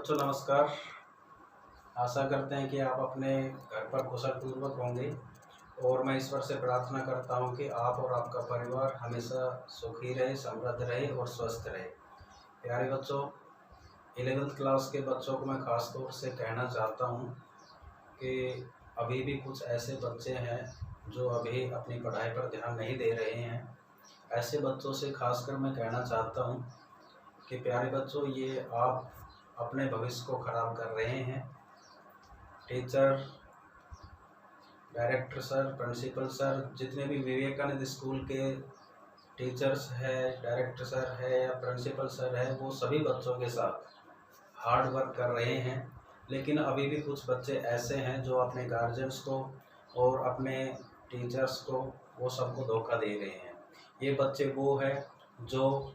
बच्चों नमस्कार। आशा करते हैं कि आप अपने घर पर कुशलपूर्वक होंगे और मैं ईश्वर से प्रार्थना करता हूं कि आप और आपका परिवार हमेशा सुखी रहे, समृद्ध रहे और स्वस्थ रहे। प्यारे बच्चों, 11th क्लास के बच्चों को मैं ख़ास तौर से कहना चाहता हूं कि अभी भी कुछ ऐसे बच्चे हैं जो अभी अपनी पढ़ाई पर ध्यान नहीं दे रहे हैं। ऐसे बच्चों से खासकर मैं कहना चाहता हूं कि प्यारे बच्चों, ये आप अपने भविष्य को ख़राब कर रहे हैं। Teacher, director sir, principal sir, जितने भी विवेकानंद स्कूल के टीचर्स है, डायरेक्टर सर है या प्रिंसिपल सर है, वो सभी बच्चों के साथ हार्ड वर्क कर रहे हैं। लेकिन अभी भी कुछ बच्चे ऐसे हैं जो अपने गार्जियंस को और अपने टीचर्स को, वो सबको धोखा दे रहे हैं। ये बच्चे वो हैं जो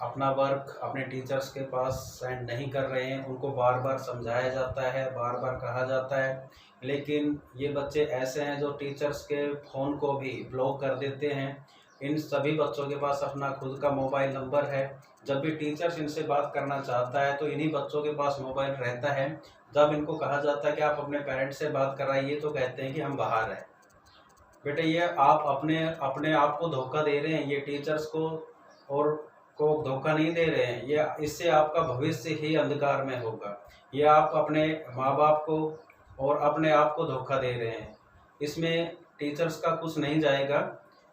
अपना वर्क अपने टीचर्स के पास सेंड नहीं कर रहे हैं। उनको बार बार समझाया जाता है, बार बार कहा जाता है, लेकिन ये बच्चे ऐसे हैं जो टीचर्स के फ़ोन को भी ब्लॉक कर देते हैं। इन सभी बच्चों के पास अपना खुद का मोबाइल नंबर है। जब भी टीचर्स इनसे बात करना चाहता है तो इन्हीं बच्चों के पास मोबाइल रहता है। जब इनको कहा जाता है कि आप अपने पेरेंट्स से बात कराइए तो कहते हैं कि हम बाहर हैं। बेटे, ये आप अपने अपने आप को धोखा दे रहे हैं। ये टीचर्स और को धोखा नहीं दे रहे हैं। ये इससे आपका भविष्य ही अंधकार में होगा। ये आप अपने माँ बाप को और अपने आप को धोखा दे रहे हैं। इसमें टीचर्स का कुछ नहीं जाएगा।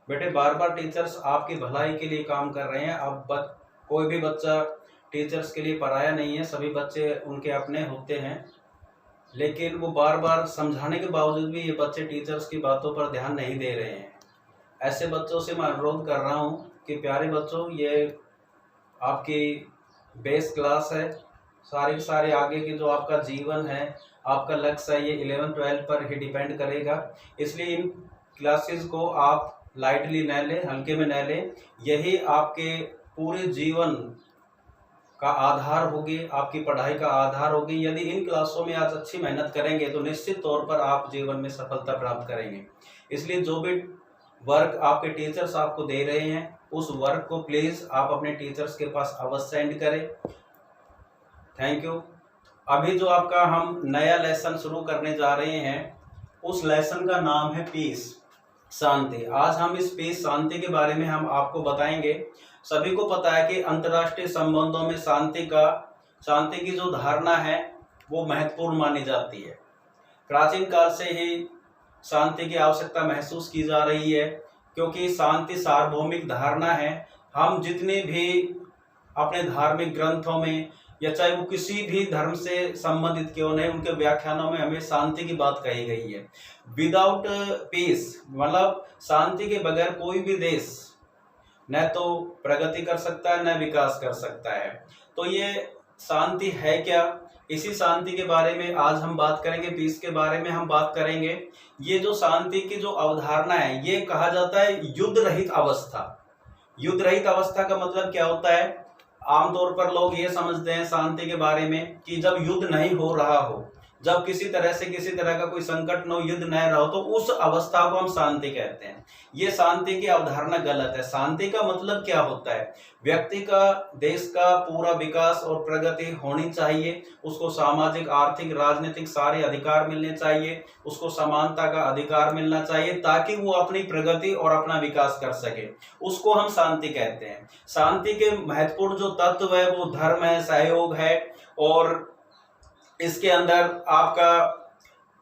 बेटे, बार बार टीचर्स आपकी भलाई के लिए काम कर रहे हैं। अब कोई भी बच्चा टीचर्स के लिए पराया नहीं है, सभी बच्चे उनके अपने होते हैं। लेकिन वो बार बार समझाने के बावजूद भी ये बच्चे टीचर्स की बातों पर ध्यान नहीं दे रहे हैं। ऐसे बच्चों से मैं अनुरोध कर रहा हूँ कि प्यारे बच्चों, ये आपकी बेस क्लास है। सारे आगे की जो आपका जीवन है, आपका लक्ष्य है, ये 11th-12th पर ही डिपेंड करेगा। इसलिए इन क्लासेस को आप लाइटली न लें, हल्के में न लें। यही आपके पूरे जीवन का आधार होगी, आपकी पढ़ाई का आधार होगी। यदि इन क्लासों में आज अच्छी मेहनत करेंगे तो निश्चित तौर पर आप जीवन में सफलता प्राप्त करेंगे। इसलिए जो भी वर्क आपके टीचर्स आपको दे रहे हैं, उस वर्क को प्लीज़ आप अपने टीचर्स के पास अवश्य सेंड करें। Thank you. अभी जो आपका हम नया लेसन शुरू करने जा रहे हैं, उस लेसन का नाम है पीस, शांति। आज हम इस पीस, शांति के बारे में हम आपको बताएंगे। सभी को पता है कि अंतर्राष्ट्रीय संबंधों में शांति की जो धारणा है वो महत्वपूर्ण मानी जाती है। प्राचीन काल से ही शांति की आवश्यकता महसूस की जा रही है, क्योंकि शांति सार्वभौमिक धारणा है। हम जितने भी अपने धार्मिक ग्रंथों में, या चाहे वो किसी भी धर्म से संबंधित क्यों नहीं, उनके व्याख्यानों में हमें शांति की बात कही गई है। विदाउट पीस, मतलब शांति के बगैर कोई भी देश न तो प्रगति कर सकता है, न विकास कर सकता है। तो ये शांति है क्या, इसी शांति के बारे में आज हम बात करेंगे। पीस के बारे में हम बात करेंगे। ये जो शांति की जो अवधारणा है, ये कहा जाता है युद्ध रहित अवस्था। युद्ध रहित अवस्था का मतलब क्या होता है? आमतौर पर लोग ये समझते हैं शांति के बारे में कि जब युद्ध नहीं हो रहा हो, जब किसी तरह का कोई संकट न हो, युद्ध न रहा हो, तो उस अवस्था को हम शांति कहते हैं। ये शांति की अवधारणा गलत है। शांति का मतलब क्या होता है? व्यक्ति का, देश का पूरा विकास और प्रगति होनी चाहिए। उसको सामाजिक, आर्थिक, राजनीतिक सारे अधिकार मिलने चाहिए। उसको समानता का अधिकार मिलना चाहिए, ताकि वो अपनी प्रगति और अपना विकास कर सके। उसको हम शांति कहते हैं। शांति के महत्वपूर्ण जो तत्व है वो धर्म है, सहयोग है, और इसके अंदर आपका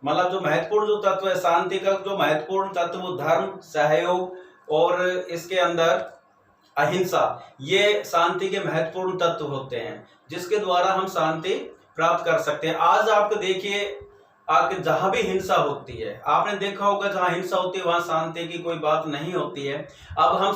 मतलब जो महत्वपूर्ण जो तत्व है शांति का, जो महत्वपूर्ण तत्व वो धर्म, सहयोग और इसके अंदर अहिंसा, ये शांति के महत्वपूर्ण तत्व होते हैं, जिसके द्वारा हम शांति प्राप्त कर सकते हैं। आज आप देखिए, आपके जहां भी हिंसा होती है, आपने देखा होगा जहां हिंसा होती है वहां शांति की कोई बात नहीं होती है। अब हम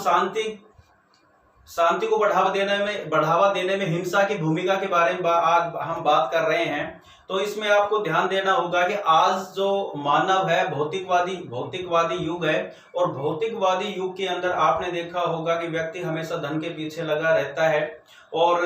शांति को बढ़ावा देने में हिंसा की भूमिका के बारे में आज हम बात कर रहे हैं। तो इसमें आपको ध्यान देना होगा कि आज जो मानव है भौतिकवादी युग है, और भौतिकवादी युग के अंदर आपने देखा होगा कि व्यक्ति हमेशा धन के पीछे लगा रहता है, और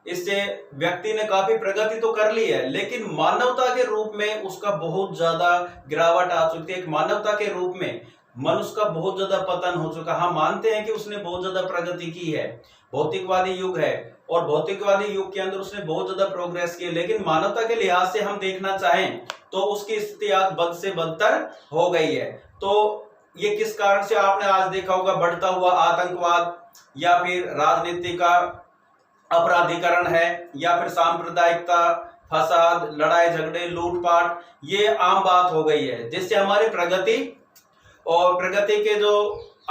इससे व्यक्ति ने काफी प्रगति तो कर ली है, लेकिन मानवता के रूप में उसका बहुत ज्यादा गिरावट आ चुकी है। एक मानवता के रूप में मनुष्य का बहुत ज्यादा पतन हो चुका। हम मानते हैं कि उसने बहुत ज्यादा प्रगति की है, भौतिकवादी युग है, और भौतिकवादी युग के अंदर उसने बहुत ज्यादा प्रोग्रेस की, लेकिन मानवता के लिहाज से हम देखना चाहें तो उसकी स्थिति आज बद से बदतर हो गई है। तो ये किस कारण से, आपने आज देखा होगा बढ़ता हुआ आतंकवाद, या फिर राजनीति का अपराधीकरण है, या फिर सांप्रदायिकता, फसाद, लड़ाई झगड़े, लूटपाट, ये आम बात हो गई है, जिससे हमारी प्रगति और प्रगति के जो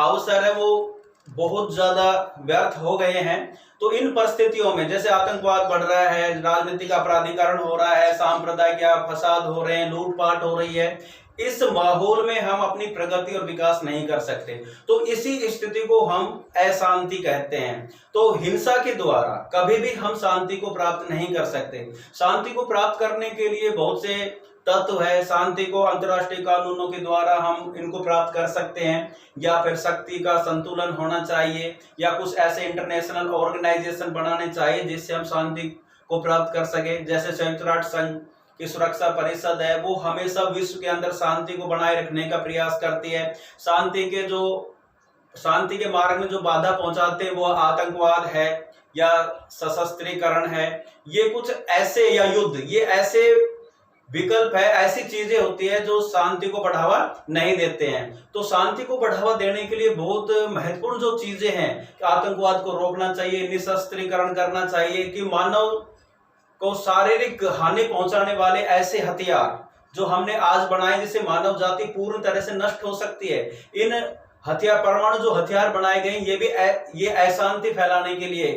अवसर है वो बहुत ज्यादा व्यर्थ हो गए हैं। तो इन परिस्थितियों में जैसे आतंकवाद बढ़ रहा है, राजनीतिक अपराधीकरण हो रहा है, सांप्रदायिक फसाद हो रहे हैं, लूटपाट हो रही है, इस माहौल में हम अपनी प्रगति और विकास नहीं कर सकते। तो इसी स्थिति को हम अशांति कहते हैं। तो हिंसा के द्वारा कभी भी हम शांति को प्राप्त नहीं कर सकते। शांति को प्राप्त करने के लिए बहुत से तत्व है। शांति को अंतर्राष्ट्रीय कानूनों के द्वारा हम इनको प्राप्त कर सकते हैं, या फिर शक्ति का संतुलन होना चाहिए, या कुछ ऐसे इंटरनेशनल ऑर्गेनाइजेशन बनाने चाहिए जिससे हम शांति को प्राप्त कर सके। जैसे संयुक्त राष्ट्र संघ की सुरक्षा परिषद है, वो हमेशा विश्व के अंदर शांति को बनाए रखने का प्रयास करती है। शांति के मार्ग में जो बाधा पहुंचाते हैं वो आतंकवाद है या सशस्त्रीकरण है, ये कुछ ऐसे, या युद्ध, ये ऐसे विकल्प है, ऐसी चीजें होती है जो शांति को बढ़ावा नहीं देते हैं। तो शांति को बढ़ावा देने के लिए बहुत महत्वपूर्ण जो चीजें हैं, आतंकवाद को रोकना चाहिए, निशस्त्रीकरण करना चाहिए, कि मानव को शारीरिक हानि पहुंचाने वाले ऐसे हथियार जो हमने आज बनाए, जिससे मानव जाति पूर्ण तरह से नष्ट हो सकती है, इन हथियार, परमाणु जो हथियार बनाए गए ये भी ये अशांति फैलाने के लिए।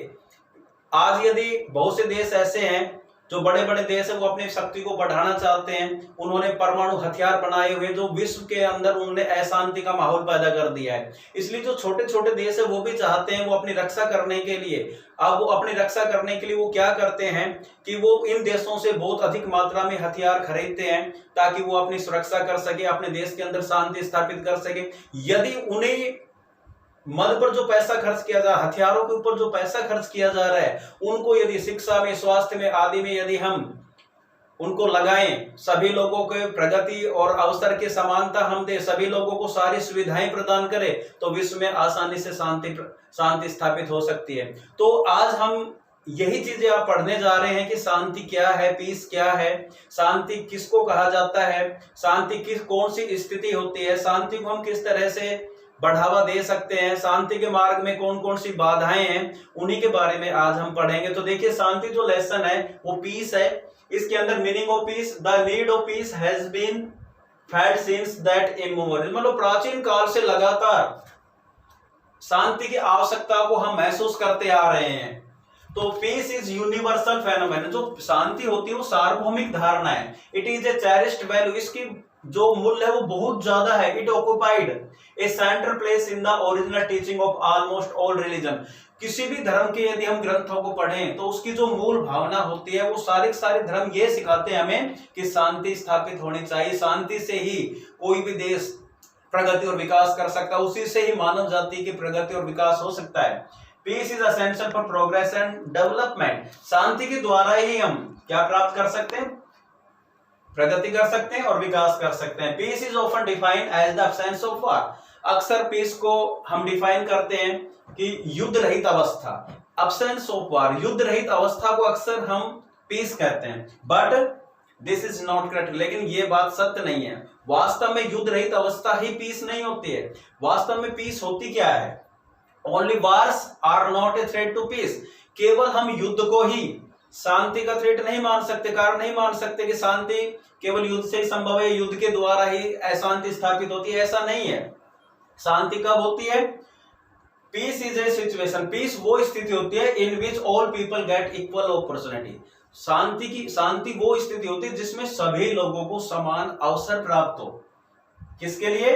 आज यदि बहुत से देश ऐसे हैं जो बड़े बड़े देश है, वो अपनी शक्ति को बढ़ाना चाहते हैं, उन्होंने परमाणु हथियार बनाए हुए जो विश्व के अंदर उन्होंने अशांति का माहौल पैदा कर दिया है। इसलिए जो छोटे छोटे देश है वो भी चाहते हैं, वो अपनी रक्षा करने के लिए, अब वो अपनी रक्षा करने के लिए वो क्या करते हैं कि वो इन देशों से बहुत अधिक मात्रा में हथियार खरीदते हैं ताकि वो अपनी सुरक्षा कर सके, अपने देश के अंदर शांति स्थापित कर सके। यदि उन्हें मद पर जो पैसा खर्च किया जा रहा है, हथियारों के ऊपर जो पैसा खर्च किया जा रहा है, उनको यदि शिक्षा में, स्वास्थ्य में आदि में यदि हम उनको लगाएं, सभी लोगों के प्रगति और अवसर की समानता हम दे, सभी लोगों को सारी सुविधाएं प्रदान करें, तो विश्व में आसानी से शांति स्थापित हो सकती है। तो आज हम यही चीजें आप पढ़ने जा रहे हैं कि शांति क्या है, पीस क्या है, शांति किसको कहा जाता है, शांति कौन सी स्थिति होती है, शांति को हम किस तरह से बढ़ावा दे सकते हैं, शांति के मार्ग में कौन कौन सी बाधाएं हैं, उन्हीं के बारे में आज हम पढ़ेंगे। तो देखिए, शांति जो लेसन है वो पीस है। इसके अंदर meaning of peace, the need of peace has been felt since that immemorial, मतलब प्राचीन काल से लगातार शांति की आवश्यकता को हम महसूस करते आ रहे हैं। तो पीस इज यूनिवर्सल फेनोमेनन, जो शांति होती है वो सार्वभौमिक धारणा है। It is a cherished value, इसकी जो मूल्य है वो बहुत ज्यादा है। It occupied A central place in the original teaching of almost all religion. किसी भी धर्म के यदि हम ग्रंथों को पढ़ें तो उसकी जो मूल भावना होती है वो सारे धर्म ये सिखाते हैं हमें कि शांति स्थापित होनी चाहिए। शांति से ही कोई भी देश प्रगति और विकास कर सकता है, उसी से ही मानव जाति की प्रगति और विकास हो सकता है। Peace is essential for progress and development. शांति के द्वारा ही हम क्या प्राप्त कर सकते हैं, प्रगति कर सकते हैं और विकास कर सकते हैं। Peace is often defined as the absence of war. अक्सर पीस को हम डिफाइन करते हैं कि युद्ध रहित अवस्था, एब्सेंस ऑफ वॉर, युद्ध रहित अवस्था को अक्सर हम पीस कहते हैं। But this is not correct, लेकिन ये बात सत्य नहीं है। वास्तव में युद्ध रहित अवस्था ही पीस नहीं होती है। वास्तव में पीस होती क्या है? Only wars are not a threat to peace. केवल हम युद्ध को ही शांति का थ्रेट नहीं मान सकते, कारण नहीं मान सकते कि शांति केवल युद्ध से ही संभव है, युद्ध के द्वारा ही अशांति स्थापित होती है, ऐसा नहीं है। शांति कब होती है? Peace is a situation, peace वो स्थिति होती है in which all people get equal opportunity. शांति वो स्थिति होती है जिसमें सभी लोगों को समान अवसर प्राप्त हो। किसके लिए?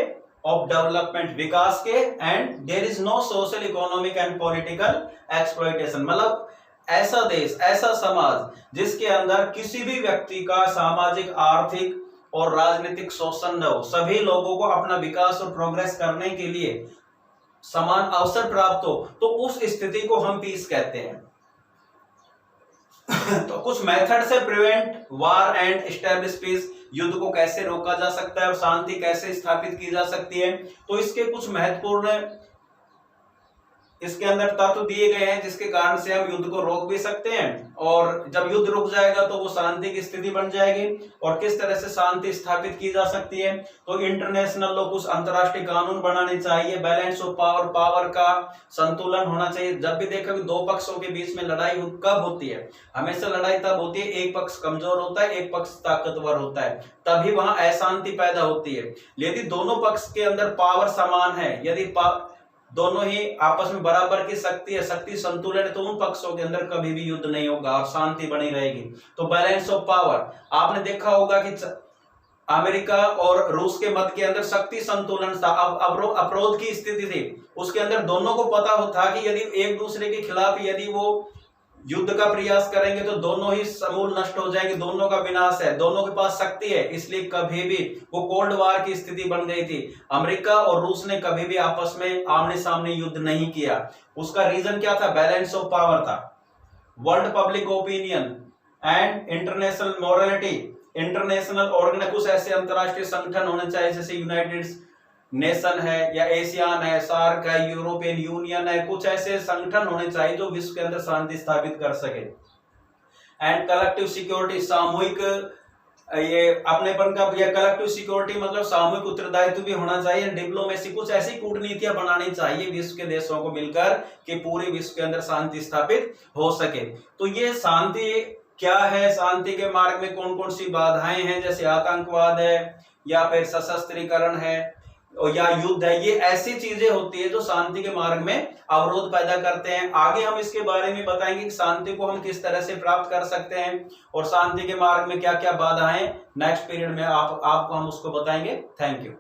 ऑफ डेवलपमेंट, विकास के। And there is no social, economic and political exploitation, मतलब ऐसा देश, ऐसा समाज जिसके अंदर किसी भी व्यक्ति का सामाजिक, आर्थिक और राजनीतिक शोषण न हो, सभी लोगों को अपना विकास और प्रोग्रेस करने के लिए समान अवसर प्राप्त हो, तो उस स्थिति को हम पीस कहते हैं। तो कुछ मेथड से prevent war and establish peace, युद्ध को कैसे रोका जा सकता है और शांति कैसे स्थापित की जा सकती है, तो इसके कुछ महत्वपूर्ण इसके अंदर तत्व दिए गए हैं जिसके कारण से हम युद्ध को रोक भी सकते हैं, और जब युद्ध रुक जाएगा तो वो शांति की स्थिति बन जाएगी। और किस तरह से शांति स्थापित की जा सकती है, तो इंटरनेशनल लॉ, कुछ अंतरराष्ट्रीय कानून बनाने चाहिए, बैलेंस ऑफ पावर, पावर का संतुलन होना चाहिए। जब भी देखो कि दो पक्षों के बीच में लड़ाई कब होती है, हमेशा लड़ाई तब होती है एक पक्ष कमजोर होता है, एक पक्ष ताकतवर होता है, तभी वहां अशांति पैदा होती है। यदि दोनों पक्ष के अंदर पावर समान है, यदि दोनों ही आपस में बराबर की शक्ति है, शक्ति संतुलन है, तो उन पक्षों के अंदर कभी भी युद्ध नहीं होगा और शांति बनी रहेगी। तो बैलेंस ऑफ पावर, आपने देखा होगा कि अमेरिका और रूस के मध्य के अंदर शक्ति संतुलन था, अब अवरोध की स्थिति थी, उसके अंदर दोनों को पता था कि यदि एक दूसरे के खिलाफ यदि वो युद्ध का प्रयास करेंगे तो दोनों ही समूल नष्ट हो जाएंगे, दोनों का विनाश है, दोनों के पास शक्ति है, इसलिए कभी भी वो कोल्ड वार की स्थिति बन गई थी। अमेरिका और रूस ने कभी भी आपस में आमने सामने युद्ध नहीं किया। उसका रीजन क्या था? बैलेंस ऑफ पावर था। World public opinion and international morality, international organization, कुछ ऐसे अंतरराष्ट्रीय संगठन होने चाहिए जैसे यूनाइटेड नेशन है या एशियान है, सार्क है, यूरोपियन यूनियन है, कुछ ऐसे संगठन होने चाहिए जो विश्व के अंदर शांति स्थापित कर सके। एंड कलेक्टिव सिक्योरिटी, सामूहिक ये अपनेपन का, या कलेक्टिव सिक्योरिटी मतलब सामूहिक उत्तरदायित्व भी होना चाहिए। डिप्लोमेसी, कुछ ऐसी कूटनीतियां बनानी चाहिए विश्व के देशों को मिलकर कि पूरे विश्व के अंदर शांति स्थापित हो सके। तो ये शांति क्या है, शांति के मार्ग में कौन कौन सी बाधाएं हैं, जैसे आतंकवाद है या फिर सशस्त्रीकरण है या युद्ध है, ये ऐसी चीजें होती है जो शांति के मार्ग में अवरोध पैदा करते हैं। आगे हम इसके बारे में बताएंगे कि शांति को हम किस तरह से प्राप्त कर सकते हैं और शांति के मार्ग में क्या क्या बाधाएं, नेक्स्ट पीरियड में आपको हम उसको बताएंगे। Thank you.